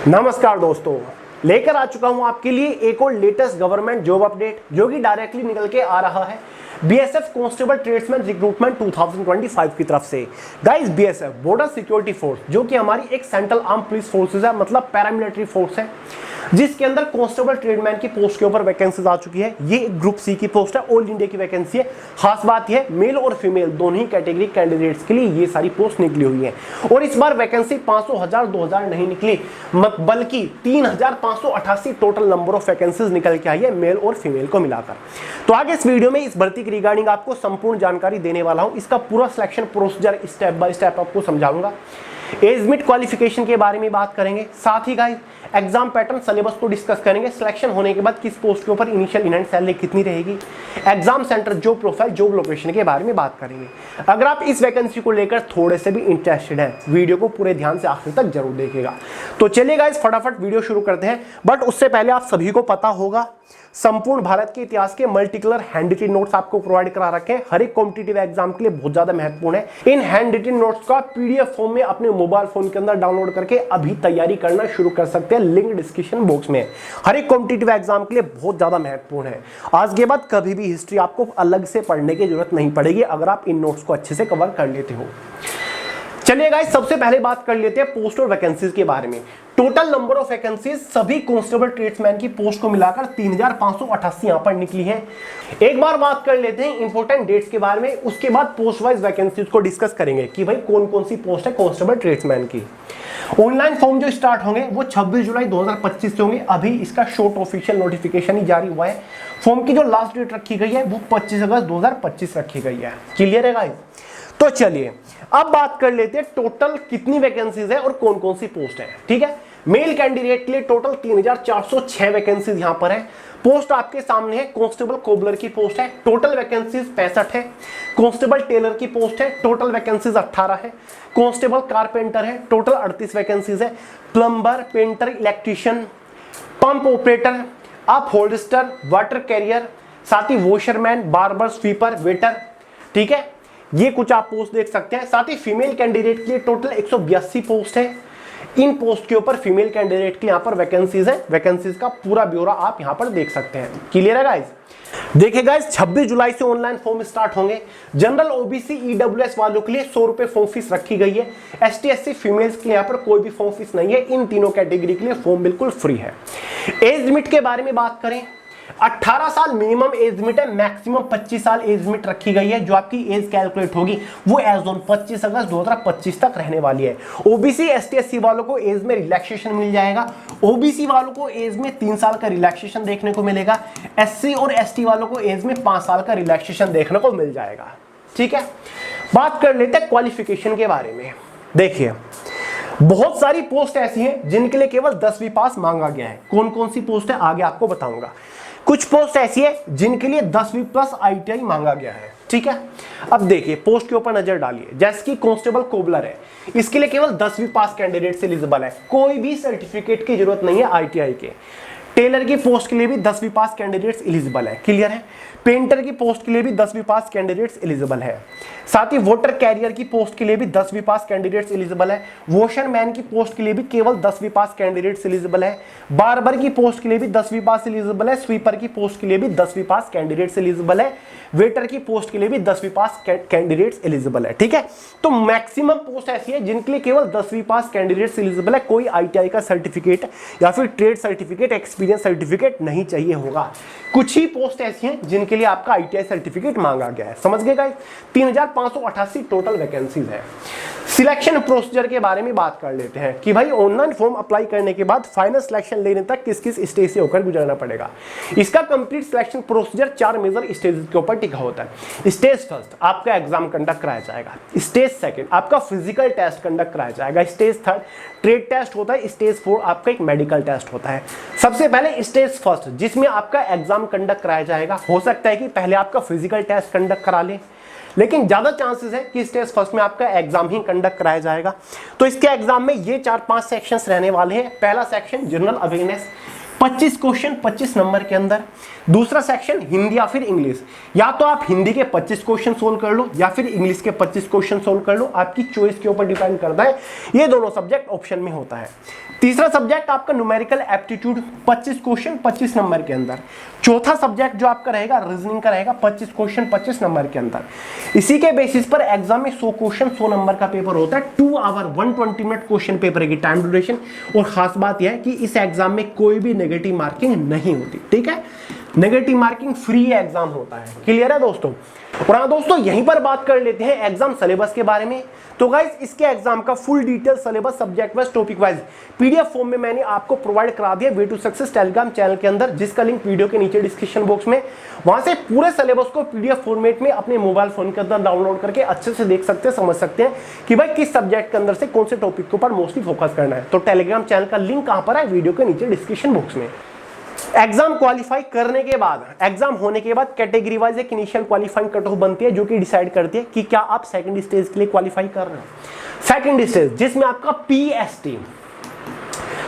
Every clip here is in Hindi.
नमस्कार दोस्तों, लेकर आ चुका हूं आपके लिए एक और लेटेस्ट गवर्नमेंट जॉब अपडेट जो कि डायरेक्टली निकल के आ रहा है बीएसएफ कांस्टेबल ट्रेड्समैन रिक्रूटमेंट 2025 की तरफ से। Guys, BSF border security force जो कि हमारी एक सेंट्रल आर्म पुलिस फोर्सेज है, मतलब पैरामिलिट्री फोर्स है, जिसके अंदर कांस्टेबल ट्रेडमैन की पोस्ट के ऊपर वैकेंसीज आ चुकी है। ये ग्रुप सी की पोस्ट है, ऑल इंडिया की वैकेंसी है। खास बात यह है मेल और फीमेल दोनों ही कैटेगरी कैंडिडेट्स के लिए ये सारी पोस्ट निकली हुई है। और इस बार वैकेंसी 500, 1000, 2000 नहीं निकली, बल्कि 3588 टोटल नंबर ऑफ वैकेंसीज निकल के आई है मेल और फीमेल को मिलाकर। तो आगे इस वीडियो में इस भर्ती के रिगार्डिंग आपको संपूर्ण जानकारी देने वाला हूं। इसका पूरा selection procedure step by step आपको समझाऊंगा। एज मिट क्वालिफिकेशन के बारे में बात करेंगे, साथ ही गाइस एग्जाम पैटर्न सिलेबस को डिस्कस करेंगे। सिलेक्शन होने के बाद किस पोस्ट के ऊपर इनिशियल इन हैंड सैलरी कितनी रहेगी, exam centre, job profile, job location के बारे में बात करेंगे। अगर आप इस वैकेंसी को लेकर थोड़े से भी इंटरेस्टेड हैं, वीडियो को पूरे ध्यान से आखिर तक जरूर देखिएगा। तो चलिए गाइस फटाफट वीडियो शुरू करते हैं। बट उससे पहले आप सभी को पता होगा संपूर्ण भारत के इतिहास के multi colour handwritten notes आपको प्रोवाइड करा रखे हैं। हर एक कॉम्पिटिटिव एग्जाम के लिए बहुत ज्यादा महत्वपूर्ण है। इन हैंड रिटन नोट्स का पीडीएफ फॉर्म में अपने मोबाइल फोन के अंदर डाउनलोड करके अभी तैयारी करना शुरू कर सकते हैं। लिंक डिस्क्रिप्शन बॉक्स में। हर एक कॉम्पिटिटिव एग्जाम के लिए बहुत ज्यादा महत्वपूर्ण है। आज के बाद कभी भी हिस्ट्री आपको अलग से पढ़ने की जरूरत नहीं पड़ेगी अगर आप इन नोट्स को अच्छे से कवर कर लेते हो। चलिए गाइस, सबसे पहले बात कर लेते हैं पोस्ट और वैकेंसीज के बारे में। टोटल नंबर ऑफ वैकेंसीज सभी कांस्टेबल ट्रेड्समैन की पोस्ट को मिलाकर 3588 यहां पर निकली है। एक बार बात कर लेते हैं इंपॉर्टेंट डेट्स के बारे में, उसके बाद पोस्ट वाइज वैकेंसीज को डिस्कस करेंगे कि भाई कौन कौन सी पोस्ट है कांस्टेबल ट्रेड्समैन की। ऑनलाइन फॉर्म जो स्टार्ट होंगे वो 26 जुलाई 2025 से होंगे। अभी इसका शॉर्ट ऑफिशियल नोटिफिकेशन ही जारी हुआ है। फॉर्म की जो लास्ट डेट रखी गई है वो 25 अगस्त 2025 रखी गई है। क्लियर है गाइस? तो चलिए अब बात कर लेते हैं टोटल कितनी वैकेंसीज है और कौन कौन सी पोस्ट है। ठीक है, मेल कैंडिडेट के लिए टोटल 3406 वैकेंसीज यहां पर है। पोस्ट आपके सामने है। कांस्टेबल कोबलर की पोस्ट है, टोटल वैकेंसीज 65 है। कांस्टेबल टेलर की पोस्ट है, टोटल वैकेंसीज 18 है। कांस्टेबल कारपेंटर है, टोटल 38 वैकेंसीज है। Plumber, painter, electrician, pump operator, upholsterer, water carrier, साथ ही वॉशरमैन, बार्बर, स्वीपर, वेटर। ठीक है, ये कुछ आप पोस्ट देख सकते हैं। साथ ही फीमेल कैंडिडेट के लिए टोटल 182 पोस्ट है। इन पोस्ट के ऊपर फीमेल कैंडिडेट की यहां पर वैकेंसीज है। वैकेंसीज का पूरा ब्यौरा आप यहां पर देख सकते हैं। क्लियर है गाइस? देखिए गाइस, 26 जुलाई से ऑनलाइन फॉर्म स्टार्ट होंगे। जनरल, ओबीसी, ईडब्ल्यूएस वालों के लिए 100 रुपए फॉर्म फीस रखी गई है। एसटी, एससी, फीमेल्स के लिए यहाँ पर कोई भी फॉर्म फीस नहीं है। इन तीनों कैटेगरी के लिए फॉर्म बिल्कुल फ्री है। एज लिमिट के बारे में बात करें, 18 साल मिनिमम एज लिमिट है, मैक्सिमम 25 साल एज लिमिट रखी गई है। जो आपकी एज कैलकुलेट होगी वो एज ऑन 25 अगस्त 2025 तक रहने वाली है। ओबीसी, एसटी, एससी वालों को एज में रिलैक्सेशन मिल जाएगा। ओबीसी वालों को एज में 3 साल का रिलैक्सेशन देखने को मिलेगा। एससी और एसटी वालों को एज में 5 साल का रिलैक्सेशन देखने को मिल जाएगा। ठीक है, बात कर लेते हैं क्वालिफिकेशन के बारे में। देखिए, बहुत सारी पोस्ट ऐसी हैं जिनके लिए केवल 10वीं पास मांगा गया है। कौन कौन सी पोस्ट है आगे आपको बताऊंगा। कुछ पोस्ट ऐसी है जिनके लिए 10वीं प्लस आईटीआई मांगा गया है। ठीक है, अब देखिए पोस्ट के ऊपर नजर डालिए। जैसे कि कांस्टेबल कोबलर है, इसके लिए केवल 10वीं पास कैंडिडेट से एलिजिबल है, कोई भी सर्टिफिकेट की जरूरत नहीं है आईटीआई के। टेलर की पोस्ट के लिए भी 10वीं पास कैंडिडेट्स एलिजिबल है। क्लियर है? पेंटर की पोस्ट के लिए भी 10वीं पास कैंडिडेट्स एलिजिबल है। साथ ही वाटर कैरियर की पोस्ट के लिए भी 10वीं पास कैंडिडेट्स एलिजिबल है। वॉशरमैन की पोस्ट के लिए भी केवल 10वीं पास कैंडिडेट्स एलिजिबल है। बार्बर की पोस्ट के लिए भी 10वीं पास एलिजिबल है। स्वीपर की पोस्ट के लिए भी 10वीं पास कैंडिडेट्स एलिजिबल है। वेटर की पोस्ट के लिए भी 10वीं पास कैंडिडेट्स एलिजिबल है। ठीक है, तो मैक्सिमम पोस्ट ऐसी है जिनके लिए केवल 10वीं पास कैंडिडेट्स एलिजिबल है। कोई आईटीआई का सर्टिफिकेट या फिर ट्रेड सर्टिफिकेट, एक्सपीरियंस सर्टिफिकेट नहीं चाहिए होगा। कुछ ही पोस्ट ऐसी हैं जिनके लिए आपका आईटीआई सर्टिफिकेट मांगा गया है। समझ गए गाइस? 3588 टोटल वैकेंसीज है। सिलेक्शन प्रोसीजर के बारे में बात कर लेते हैं कि भाई ऑनलाइन फॉर्म अप्लाई करने के बाद फाइनल सिलेक्शन लेने तक किस किस स्टेज से होकर गुजरना पड़ेगा। इसका complete selection procedure 4 major stage के ऊपर टिका होता है। स्टेज फर्स्ट आपका एग्जाम कंडक्ट कराया जाएगा। स्टेज सेकंड आपका फिजिकल टेस्ट कंडक्ट कराया जाएगा। स्टेज थर्ड ट्रेड टेस्ट होता है। स्टेज 4 आपका एक मेडिकल टेस्ट होता है। सबसे पहले स्टेज फर्स्ट जिसमें आपका एग्जाम कंडक्ट कराया जाएगा। हो सकता है कि पहले आपका फिजिकल टेस्ट कंडक्ट करा ले, लेकिन ज्यादा चांसेस है कि स्टेज फर्स्ट में आपका एग्जाम ही कंडक्ट कराया जाएगा। तो इसके एग्जाम में ये 4-5 सेक्शंस रहने वाले हैं। पहला section general awareness, 25 question 25 number के अंदर। दूसरा सेक्शन हिंदी या फिर इंग्लिश, या तो आप हिंदी के 25 क्वेश्चन सोल्व कर लो या फिर इंग्लिश के 25 क्वेश्चन सोल्व कर लो, आपकी चॉइस के ऊपर डिपेंड करता है। ये दोनों सब्जेक्ट ऑप्शन में होता है। तीसरा सब्जेक्ट आपका न्यूमेरिकल एप्टीट्यूड 25 क्वेश्चन 25 नंबर के अंदर। चौथा सब्जेक्ट जो आपका रहेगा रीजनिंग का रहेगा 25 क्वेश्चन 25 नंबर के अंदर। इसी के बेसिस पर एग्जाम में 100 क्वेश्चन 100 नंबर का पेपर होता है। 2 आवर 120 मिनट क्वेश्चन पेपर की टाइम ड्यूरेशन। और खास बात यह है कि इस एग्जाम में कोई भी नेगेटिव मार्किंग नहीं होती, ठीक है, नेगेटिव मार्किंग फ्री एग्जाम होता है। क्लियर है दोस्तों। और हाँ दोस्तों, यहीं पर बात कर लेते हैं एग्जाम सिलेबस के बारे में। तो गाइस, इसके एग्जाम का full detail syllabus subject wise topic wise PDF form में मैंने आपको प्रोवाइड करा दिया way to success Telegram channel के अंदर, जिसका लिंक वीडियो के नीचे डिस्क्रिप्शन बॉक्स में। वहां से पूरे सिलेबस को पीडीएफ फॉर्मेट में अपने मोबाइल फोन के अंदर डाउनलोड करके अच्छे से देख सकते हैं, समझ सकते हैं कि भाई किस सब्जेक्ट के अंदर से कौन से टॉपिक के ऊपर मोस्टली फोकस करना है। तो टेलीग्राम चैनल का लिंक कहां पर है, वीडियो के नीचे डिस्क्रिप्शन बॉक्स में। एग्जाम क्वालिफाई करने के बाद, एग्जाम होने के बाद कैटेगरी वाइज एक इनिशियल क्वालिफाइंग कट ऑफ बनती है, जो कि डिसाइड करती है कि क्या आप सेकंड स्टेज के लिए क्वालिफाई कर रहे हो। सेकंड स्टेज जिसमें आपका पीएसटी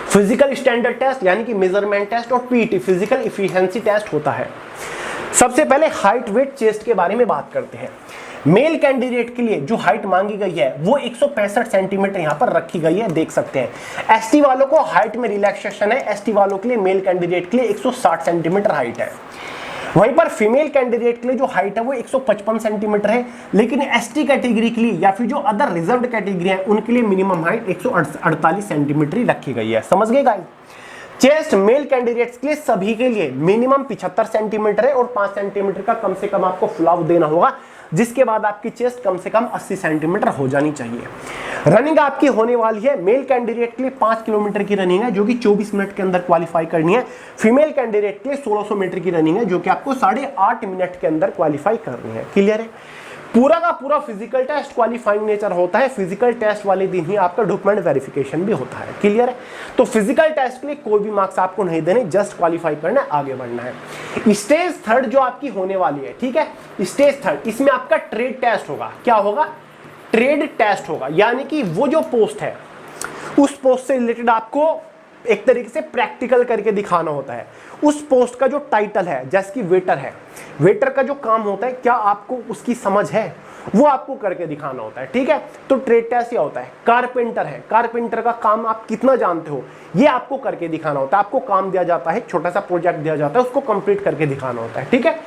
फिजिकल स्टैंडर्ड टेस्ट यानी कि मेजरमेंट टेस्ट और पीटी फिजिकल एफिशिएंसी टेस्ट होता है। सबसे पहले हाइट वेट चेस्ट के बारे में बात करते हैं। मेल कैंडिडेट के लिए जो हाइट मांगी गई है वो 165 सेंटीमीटर यहां पर रखी गई है, देख सकते हैं। एसटी वालों को हाइट में रिलैक्सेशन है, एसटी वालों के लिए मेल कैंडिडेट के लिए 160 सेंटीमीटर हाइट है। वहीं पर फीमेल कैंडिडेट के लिए जो हाइट है वो 155 सेंटीमीटर है, लेकिन एसटी कैटेगरी के लिए या फिर जो अदर रिजर्व्ड कैटेगरी है उनके लिए मिनिमम हाइट 148 सेंटीमीटर ही रखी गई है। समझ गए गाइस। चेस्ट मेल कैंडिडेट्स के लिए सभी के लिए मिनिमम 75 सेंटीमीटर है और 5 सेंटीमीटर का कम से कम आपको फुलाव देना होगा, जिसके बाद आपकी चेस्ट कम से कम 80 सेंटीमीटर हो जानी चाहिए। रनिंग आपकी होने वाली है, मेल कैंडिडेट के लिए 5 किलोमीटर की रनिंग है जो कि 24 मिनट के अंदर क्वालिफाई करनी है। फीमेल कैंडिडेट के लिए 1600 मीटर की रनिंग है जो कि आपको 8.5 मिनट के अंदर क्वालिफाई करनी है। क्लियर है। पूरा का पूरा फिजिकल टेस्ट क्वालिफाइंग नेचर होता है। फिजिकल टेस्ट वाले दिन ही आपका डॉक्यूमेंट वेरिफिकेशन भी होता है। क्लियर है। तो फिजिकल टेस्ट के लिए कोई भी मार्क्स आपको नहीं देने, जस्ट क्वालिफाई करना है, आगे बढ़ना है। स्टेज थर्ड जो आपकी होने वाली है, ठीक है, स्टेज थर्ड, इसमें आपका ट्रेड टेस्ट होगा। क्या होगा? ट्रेड टेस्ट होगा, यानी कि वो जो पोस्ट है उस पोस्ट से रिलेटेड आपको एक तरीके से प्रैक्टिकल करके दिखाना होता है। उस पोस्ट का जो टाइटल है, जैसे कि वेटर है, वेटर का जो काम होता है, क्या आपको उसकी समझ है, वो आपको करके दिखाना होता है। ठीक है। तो ट्रेड टेस्ट ये होता है। कारपेंटर है, कारपेंटर का काम आप कितना जानते हो ये आपको करके दिखाना होता है। आपको काम दिया जाता है, छोटा सा प्रोजेक्ट दिया जाता है, उसको कंप्लीट करके दिखाना होता है। ठीक है।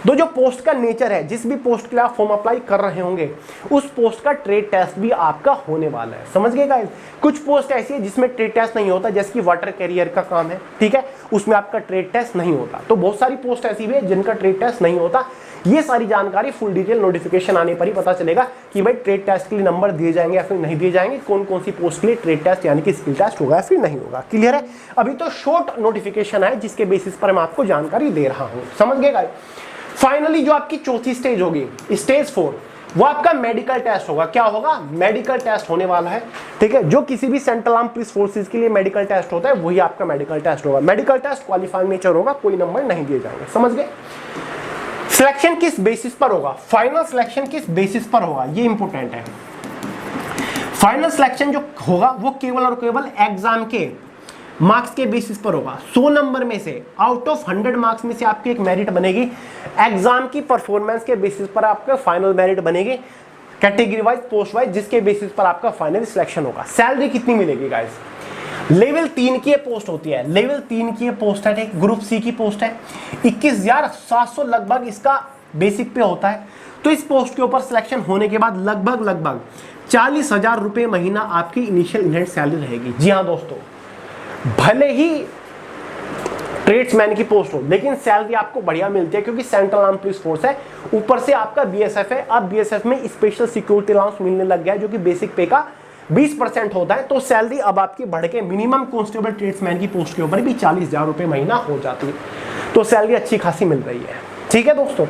तो जो पोस्ट का नेचर है, जिस भी पोस्ट के लिए आप फॉर्म अप्लाई कर रहे होंगे उस पोस्ट का ट्रेड टेस्ट भी आपका होने वाला है। समझ गए गाइस। कुछ पोस्ट ऐसी है जिसमें ट्रेड टेस्ट नहीं होता, जैसे कि वाटर कैरियर का काम है, ठीक है, उसमें आपका ट्रेड टेस्ट नहीं होता। तो बहुत सारी पोस्ट ऐसी भी है जिनका ट्रेड टेस्ट नहीं होता। ये सारी जानकारी फुल डिटेल नोटिफिकेशन आने पर ही पता चलेगा कि भाई ट्रेड टेस्ट के लिए नंबर दिए जाएंगे या फिर नहीं दिए जाएंगे, कौन कौन सी पोस्ट के लिए ट्रेड टेस्ट यानी कि स्किल टेस्ट होगा या फिर नहीं होगा। क्लियर है। अभी तो शॉर्ट नोटिफिकेशन है जिसके बेसिस पर मैं आपको जानकारी दे रहा हूं। समझ गए गाइस। फाइनली जो आपकी चौथी स्टेज होगी, स्टेज 4, वो आपका मेडिकल टेस्ट होगा। क्या होगा? मेडिकल टेस्ट होने वाला है। ठीक है। जो किसी भी सेंट्रल आर्म पुलिस फोर्सेज के लिए मेडिकल टेस्ट होता है वही आपका मेडिकल टेस्ट होगा। मेडिकल टेस्ट क्वालिफाइंग नेचर होगा, कोई नंबर नहीं दिए जाएंगे। समझ गए। सिलेक्शन किस बेसिस पर होगा? फाइनल सिलेक्शन किस बेसिस पर होगा, ये इंपॉर्टेंट है। फाइनल सिलेक्शन जो होगा वो केवल और केवल एग्जाम के मार्क्स के बेसिस पर होगा। 100 नंबर में से आउट ऑफ 100 मार्क्स में से आपकी एक मेरिट बनेगी। एग्जाम की परफॉर्मेंस के बेसिस पर आपका फाइनल मेरिट बनेगी, कैटेगरी वाइज, पोस्ट वाइज, जिसके बेसिस पर आपका फाइनल सिलेक्शन होगा। सैलरी कितनी मिलेगी गाइस? लेवल 3 की पोस्ट होती है। लेवल 3 की पोस्ट है, ग्रुप सी की पोस्ट है। 21,700 लगभग इसका बेसिक पे होता है। तो इस पोस्ट के ऊपर सिलेक्शन होने के बाद लगभग 40,000 रुपए महीना आपकी इनिशियल इनहेंड सैलरी रहेगी। जी हाँ दोस्तों, भले ही ट्रेड्समैन की पोस्ट हो लेकिन सैलरी आपको बढ़िया मिलती है, क्योंकि सेंट्रल आर्म पुलिस फोर्स है, ऊपर से आपका बीएसएफ है। अब बीएसएफ में स्पेशल सिक्योरिटी अलाउंस मिलने लग गया है जो कि बेसिक पे का 20% होता है। तो सैलरी अब आपकी बढ़ के मिनिमम कांस्टेबल ट्रेड्समैन की पोस्ट के ऊपर भी 40,000 रुपए महीना हो जाती है। तो सैलरी अच्छी खासी मिल रही है। ठीक है दोस्तों।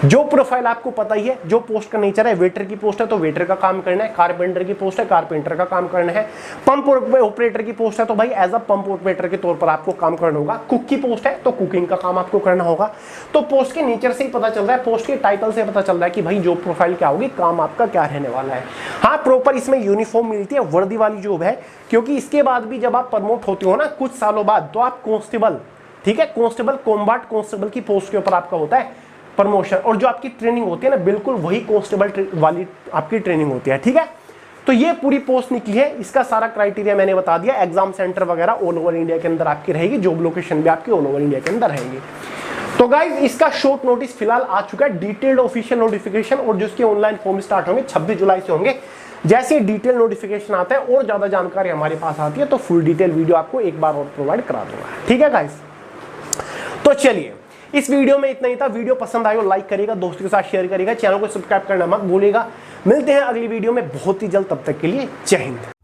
जो प्रोफाइल आपको पता ही है, जो पोस्ट का नेचर है, वेटर की पोस्ट है तो वेटर का काम करना है, कारपेंटर की पोस्ट है कारपेंटर का काम करना है, पंप ऑपरेटर की पोस्ट है तो भाई एज अ पंप ऑपरेटर के तौर पर आपको काम करना होगा, कुक की पोस्ट है तो कुकिंग का काम आपको करना होगा। तो पोस्ट के नेचर से ही पता चल रहा है, पोस्ट के टाइटल से पता चल रहा है कि भाई जॉब प्रोफाइल क्या होगी, काम आपका क्या रहने वाला है। हाँ, प्रॉपर इसमें यूनिफॉर्म मिलती है, वर्दी वाली जॉब है, क्योंकि इसके बाद भी जब आप प्रमोट होते हो ना कुछ सालों बाद, तो आप कांस्टेबल ठीक है। कांस्टेबल कॉम्बैट कांस्टेबल की पोस्ट के ऊपर आपका होता है प्रमोशन, और जो आपकी ट्रेनिंग होती है ना बिल्कुल वही कांस्टेबल वाली आपकी ट्रेनिंग होती है, ठीक है। तो ये पूरी पोस्ट निकली है, इसका सारा क्राइटेरिया मैंने बता दिया, एग्जाम सेंटर वगैरह ऑल ओवर इंडिया के अंदर आपकी रहेगी, जॉब लोकेशन भी आपकी ऑल ओवर इंडिया के अंदर रहेंगी। तो गाइज इसका शॉर्ट नोटिस फिलहाल आ चुका है, डिटेल्ड ऑफिशियल नोटिफिकेशन, और जिसके ऑनलाइन फॉर्म स्टार्ट होंगे 26 जुलाई से होंगे। जैसे डिटेल नोटिफिकेशन आता है और ज्यादा जानकारी हमारे पास आती है तो फुल डिटेल वीडियो आपको एक बार और प्रोवाइड करा दूंगा, ठीक है गाइज। तो चलिए इस वीडियो में इतना ही था। वीडियो पसंद आए तो लाइक करिएगा, दोस्तों के साथ शेयर करिएगा, चैनल को सब्सक्राइब करना मत भूलिएगा। मिलते हैं अगली वीडियो में बहुत ही जल्द, तब तक के लिए जय हिंद।